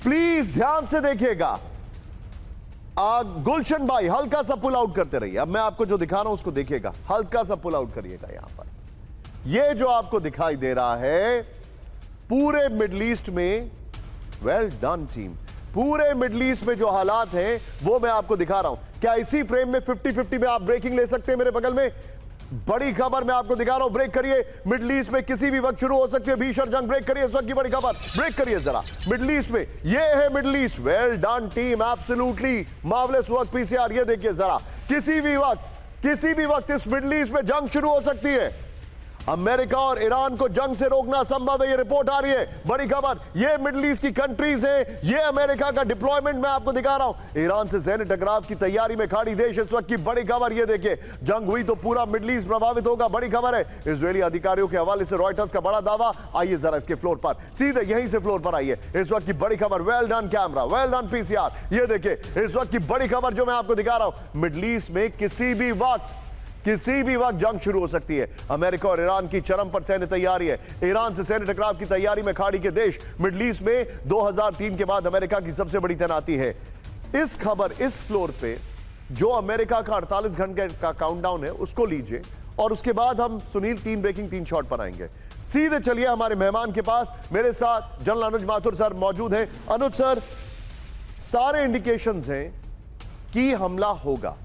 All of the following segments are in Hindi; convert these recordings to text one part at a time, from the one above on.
प्लीज ध्यान से देखिएगा। गुलशन भाई हल्का सा पुल आउट करते रहिए। अब मैं आपको जो दिखा रहा हूं उसको देखिएगा, हल्का सा पुल आउट करिएगा। यहां पर ये जो आपको दिखाई दे रहा है पूरे मिडल ईस्ट में, वेल डन टीम, पूरे मिडल ईस्ट में जो हालात हैं वो मैं आपको दिखा रहा हूं। क्या इसी फ्रेम में 50-50 में आप ब्रेकिंग ले सकते हैं? मेरे बगल में बड़ी खबर मैं आपको दिखा रहा हूं, ब्रेक करिए। मिडल ईस्ट में किसी भी वक्त शुरू हो सकती है भीषण जंग। ब्रेक करिए इस वक्त की बड़ी खबर, ब्रेक करिए जरा। मिडल ईस्ट में ये है middle east, well done team, absolutely marvellous work PCR. ये देखिए जरा, किसी भी वक्त इस मिडल ईस्ट में जंग शुरू हो सकती है। अमेरिका और ईरान को जंग से रोकना असंभव है, ये रिपोर्ट आ रही है। बड़ी खबर, ये मिडल ईस्ट की कंट्रीज हैं, ये अमेरिका का डिप्लॉयमेंट मैं आपको दिखा रहा हूं। ईरान से सैन्य टकराव की तैयारी में खाड़ी देश इस वक्त की बड़ी खबर। ये देखिए, जंग हुई तो पूरा मिडल ईस्ट प्रभावित होगा, बड़ी खबर है। इजरायली अधिकारियों के हवाले से रॉयटर्स का बड़ा दावा। आइए जरा इसके फ्लोर पर, सीधे यहीं से फ्लोर पर आइए। इस वक्त की बड़ी खबर, well done camera, well done PCR. ये देखिए इस वक्त की बड़ी खबर जो मैं आपको दिखा रहा हूं। मिडल ईस्ट में किसी भी वक्त जंग शुरू हो सकती है। अमेरिका और ईरान की चरम पर सैन्य तैयारी है। ईरान से सैन्य टकराव की तैयारी में खाड़ी के देश। मिडल ईस्ट में 2003 के बाद अमेरिका की सबसे बड़ी तैनाती है। इस खबर, इस फ्लोर पे जो अमेरिका का 48 घंटे का काउंटडाउन है उसको लीजिए, और उसके बाद हम सुनील 3 ब्रेकिंग 3 शॉट पर आएंगे। सीधे चलिए हमारे मेहमान के पास। मेरे साथ जनरल अनुज माथुर सर मौजूद हैं। अनुज सर, सारे इंडिकेशंस हैं कि हमला होगा,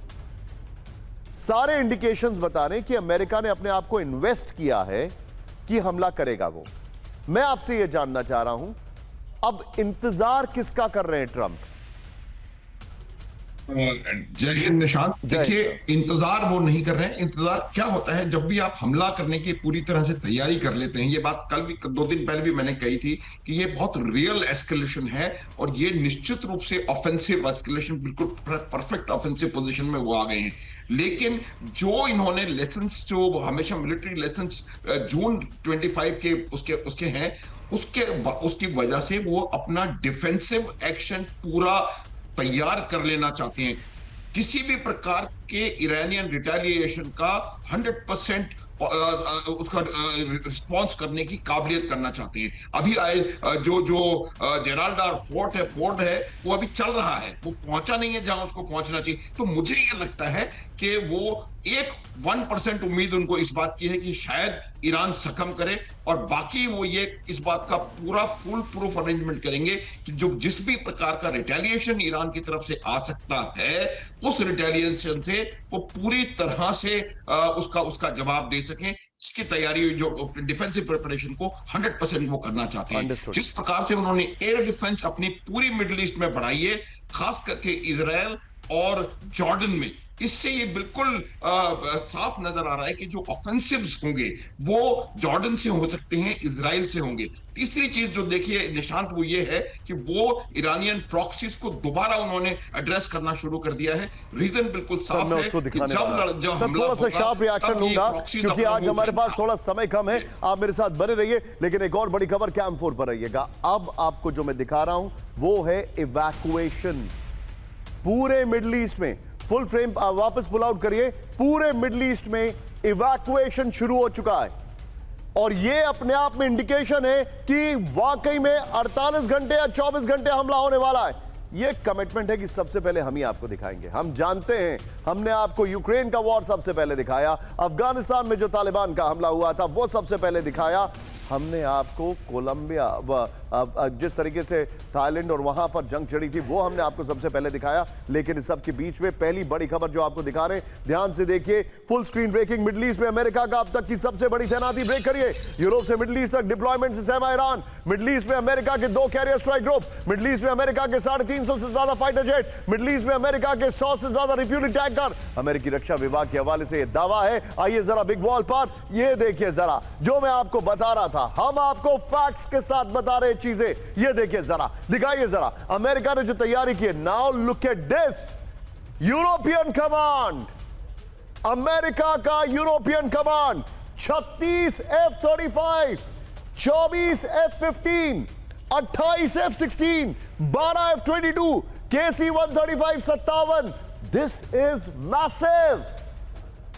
सारे इंडिकेशंस बता रहे हैं कि अमेरिका ने अपने आप को इन्वेस्ट किया है कि हमला करेगा वो। मैं आपसे यह जानना चाह रहा हूं, अब इंतजार किसका कर रहे हैं ट्रंप? जय हिंद निशांत। देखिए, इंतजार वो नहीं कर रहे हैं। इंतजार क्या होता है, जब भी आप हमला करने की पूरी तरह से तैयारी कर लेते हैं। ये बात कल भी, 2 दिन पहले भी मैंने कही थी कि ये बहुत रियल एस्केलेशन है, और ये निश्चित रूप से ऑफेंसिव एस्केलेशन, बिल्कुल परफेक्ट ऑफेंसिव पोजीशन में वो आ गए हैं। लेकिन जो इन्होंने लेसन्स, जो हमेशा मिलिट्री लेसन्स जून 25 के उसके हैं, उसकी वजह से वो अपना डिफेंसिव एक्शन पूरा तैयार कर लेना चाहते हैं। किसी भी प्रकार के ईरानियन रिटेलिएशन का 100% उसका रिस्पॉन्स करने की काबिलियत करना चाहते हैं। अभी जो जेराल्डार फोर्ट है वो अभी चल रहा है, वो पहुंचा नहीं है जहां उसको पहुंचना चाहिए। तो मुझे ये लगता है कि वो 1% उम्मीद उनको इस बात की है कि शायद ईरान सक्षम करे, और बाकी वो ये इस बात का पूरा फुल प्रूफ अरेंजमेंट करेंगे कि जो जिस भी प्रकार का रिटेलिएशन ईरान की तरफ से आ सकता है, उस रिटेलिएशन से वो पूरी तरह से उसका जवाब दे सकें। इसकी तैयारी, जो डिफेंसिव प्रिपरेशन को 100% वो करना चाहते हैं। जिस प्रकार से उन्होंने एयर डिफेंस अपनी पूरी मिडिल ईस्ट में बढ़ाई है, खास करके इजराइल और जॉर्डन में, इससे ये बिल्कुल साफ नजर आ रहा है कि जो ऑफेंसिव्स होंगे वो जॉर्डन से हो सकते हैं, इजराइल से होंगे। तीसरी चीज जो देखिए निशांत, वो ये है कि वो ईरानियन प्रॉक्सीज को दोबारा उन्होंने एड्रेस करना शुरू कर दिया है। रीजन बिल्कुल साफ है कि जब हमला थोड़ा सा शार्प रिएक्शन लूंगा क्योंकि आज हमारे पास थोड़ा समय कम है। आप मेरे साथ बने रहिए। लेकिन एक और बड़ी खबर, कैंप 4 पर रहिएगा। अब आपको जो मैं दिखा रहा हूं वो है इवैक्यूएशन। पूरे मिडल ईस्ट में फुल फ्रेम वापस पुल आउट करिए। पूरे मिडल ईस्ट में इवैक्यूएशन शुरू हो चुका है, और यह अपने आप में इंडिकेशन है कि वाकई में 48 घंटे या 24 घंटे हमला होने वाला है। यह कमिटमेंट है कि सबसे पहले हम ही आपको दिखाएंगे। हम जानते हैं, हमने आपको यूक्रेन का वॉर सबसे पहले दिखाया, अफगानिस्तान में जो तालिबान का हमला हुआ था वो सबसे पहले दिखाया, हमने आपको कोलंबिया, जिस तरीके से थाईलैंड और वहां पर जंग छिड़ी थी वो हमने आपको सबसे पहले दिखाया। लेकिन इस सब के बीच में पहली बड़ी खबर जो आपको दिखा रहे हैं, ध्यान से देखिए, full screen breaking. Middle east में अमेरिका का अब तक की सबसे बड़ी तैनाती। ब्रेक करिए। यूरोप से मिडल ईस्ट तक डिप्लॉयमेंट से सहमा ईरान। मिडल ईस्ट में अमेरिका के 2 carrier strike group. Middle east में अमेरिका के 350 से ज्यादा फाइटर जेट। मिडल ईस्ट में अमेरिका के 100 से ज्यादा रिफ्यूल टैंकर। अमेरिकी रक्षा विभाग के हवाले से यह दावा है। आइए जरा बिग वॉल पर यह देखिए जरा, जो मैं आपको बता रहा था, हम आपको फैक्ट्स के साथ बता रहे चीजें। ये देखिए जरा, दिखाइए जरा अमेरिका ने जो तैयारी की है। Now look at this, European command, America का European command, 36 F-35, 24 F-15, 28 F-16, 12 F-22, KC-135 57। This is massive,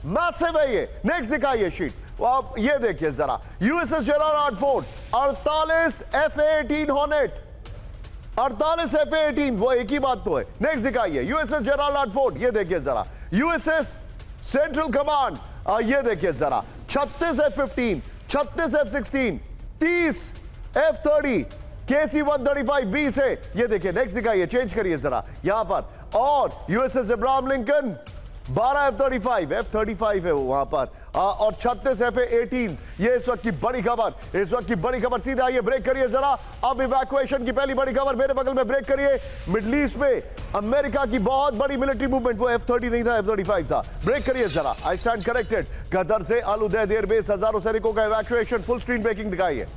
massive है ये। नेक्स्ट दिखाइए शीट। आप ये देखिए जरा, USS Gerald Ford, 48 F-18 hornet, 48 F-18, वो एक ही बात तो है। नेक्स्ट दिखाइए, यूएसएस जेराल्ड फोर्ट, ये देखिए जरा, यूएसएस सेंट्रल कमांड, ये देखिए जरा, 36 F-15, 36 F-16, 30 F-30, KC-135B से, ये देखिए। नेक्स्ट दिखाइए, चेंज करिए जरा यहां पर, और USS Abraham Lincoln, 12 F-35, F-35 है वो वहां पर, और 36 F-18। ये इस वक्त की बड़ी खबर, इस वक्त की बड़ी खबर। सीधा आइए, ब्रेक करिए जरा। अब इवैक्यूएशन की पहली बड़ी खबर मेरे बगल में, ब्रेक करिए। मिडिल ईस्ट में अमेरिका की बहुत बड़ी मिलिट्री मूवमेंट, वो F-30 नहीं था, F-35 था। ब्रेक करिए जरा, आई स्टैंड करेक्टेड। कतर से अल उदैद एयरबेस, हजारों सैनिकों का इवैक्यूएशन, फुल स्क्रीन ब्रेकिंग दिखाइए।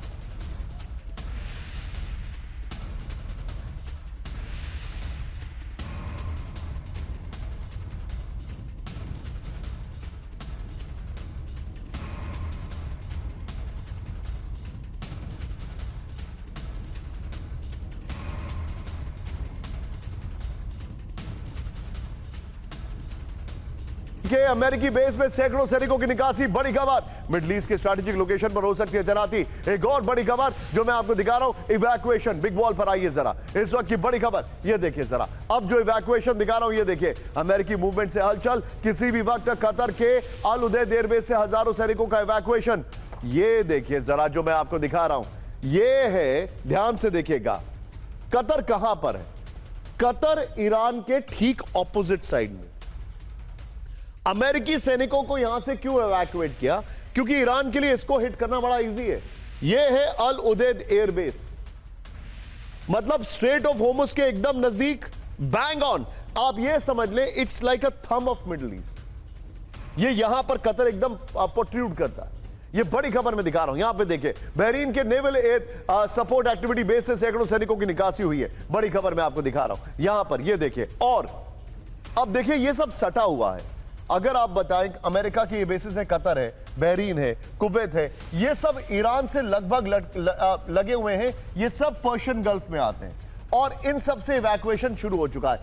के अमेरिकी बेस में सैकड़ों सैनिकों की निकासी, बड़ी खबर। मिडिल ईस्ट के स्ट्रैटेजिक लोकेशन पर हो सकती है तैनाती। एक और बड़ी खबर जो मैं आपको दिखा रहा हूं, इवैक्यूएशन। बिग वॉल पर आइए जरा, इस वक्त की बड़ी खबर ये देखिए जरा। अब जो इवैक्यूएशन दिखा रहा हूं, ये देखिए, अमेरिकी मूवमेंट से हलचल, किसी भी वक्त कतर के अल उदैद एयरबेस से हजारों सैनिकों का इवैक्यूएशन। ये देखिए जरा, जो मैं आपको दिखा रहा हूं, ये है, ध्यान से देखिएगा, कतर कहां पर है? कतर ईरान के ठीक ऑपोजिट साइड में। अमेरिकी सैनिकों को यहां से क्यों इवैक्यूएट किया? क्योंकि ईरान के लिए इसको हिट करना बड़ा इजी है। यह है अल उदैद एयरबेस, मतलब स्ट्रेट ऑफ होर्मुज के एकदम नजदीक, बैंग ऑन। आप यह समझ लें, it's like a thumb of middle east. ये यहां पर कतर एकदम प्रोट्रूड करता है। ये बड़ी खबर मैं दिखा रहा हूं, यहां पे देखिए, बहरीन के naval air support activity base से सैकड़ों सैनिकों की निकासी हुई है। बड़ी खबर मैं आपको दिखा रहा हूं यहां पर, ये देखिए। और अब देखिए, ये सब सटा हुआ है। अगर आप बताएं, अमेरिका की ये बेसिस है, कतर है, बहरीन है, कुवैत है, ये सब ईरान से लगभग लगे हुए हैं। ये सब पर्शियन गल्फ में आते हैं, और इन सब से इवैक्यूएशन शुरू हो चुका है।